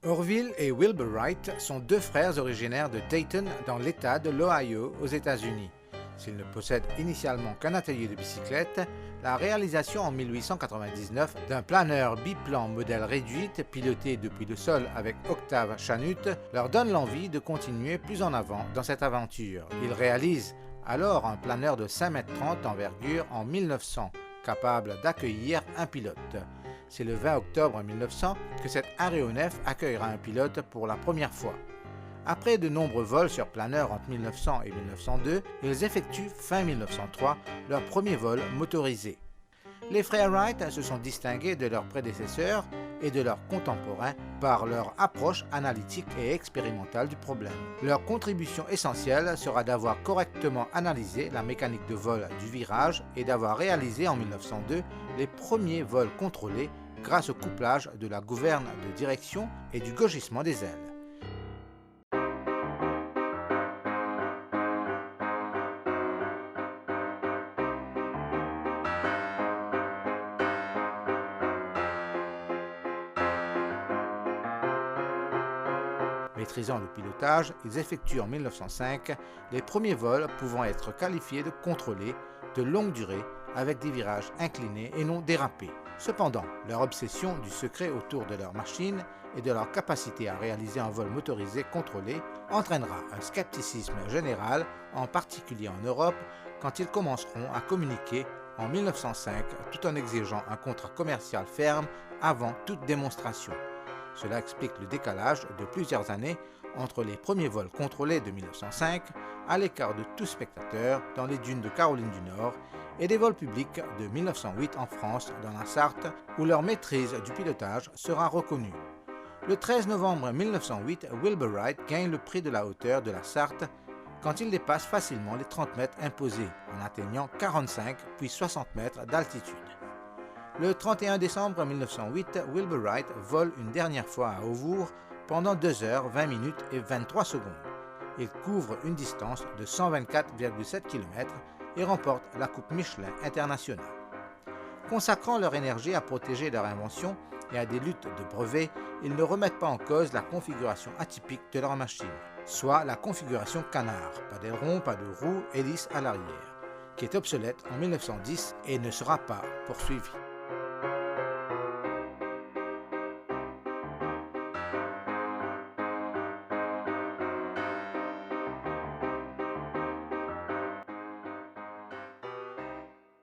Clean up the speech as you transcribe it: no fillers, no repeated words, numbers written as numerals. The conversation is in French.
Orville et Wilbur Wright sont deux frères originaires de Dayton dans l'État de l'Ohio aux États-Unis. S'ils ne possèdent initialement qu'un atelier de bicyclette, la réalisation en 1899 d'un planeur biplan modèle réduite piloté depuis le sol avec Octave Chanute leur donne l'envie de continuer plus en avant dans cette aventure. Ils réalisent alors un planeur de 5,30 m d'envergure en 1900, capable d'accueillir un pilote. C'est le 20 octobre 1900 que cet aéronef accueillera un pilote pour la première fois. Après de nombreux vols sur planeur entre 1900 et 1902, ils effectuent fin 1903 leur premier vol motorisé. Les frères Wright se sont distingués de leurs prédécesseurs et de leurs contemporains par leur approche analytique et expérimentale du problème. Leur contribution essentielle sera d'avoir correctement analysé la mécanique de vol du virage et d'avoir réalisé en 1902 les premiers vols contrôlés grâce au couplage de la gouverne de direction et du gauchissement des ailes. Maîtrisant le pilotage, ils effectuent en 1905 les premiers vols pouvant être qualifiés de contrôlés, de longue durée, avec des virages inclinés et non dérapés. Cependant, leur obsession du secret autour de leur machine et de leur capacité à réaliser un vol motorisé contrôlé entraînera un scepticisme général, en particulier en Europe, quand ils commenceront à communiquer en 1905 tout en exigeant un contrat commercial ferme avant toute démonstration. Cela explique le décalage de plusieurs années entre les premiers vols contrôlés de 1905, à l'écart de tout spectateur dans les dunes de Caroline du Nord, et des vols publics de 1908 en France, dans la Sarthe, où leur maîtrise du pilotage sera reconnue. Le 13 novembre 1908, Wilbur Wright gagne le prix de la hauteur de la Sarthe quand il dépasse facilement les 30 mètres imposés, en atteignant 45 puis 60 mètres d'altitude. Le 31 décembre 1908, Wilbur Wright vole une dernière fois à Haubourg pendant 2 heures, 20 minutes et 23 secondes. Il couvre une distance de 124,7 km et remporte la Coupe Michelin internationale. Consacrant leur énergie à protéger leur invention et à des luttes de brevets, ils ne remettent pas en cause la configuration atypique de leur machine, soit la configuration canard, pas d'aileron, pas de roue, hélice à l'arrière, qui est obsolète en 1910 et ne sera pas poursuivie.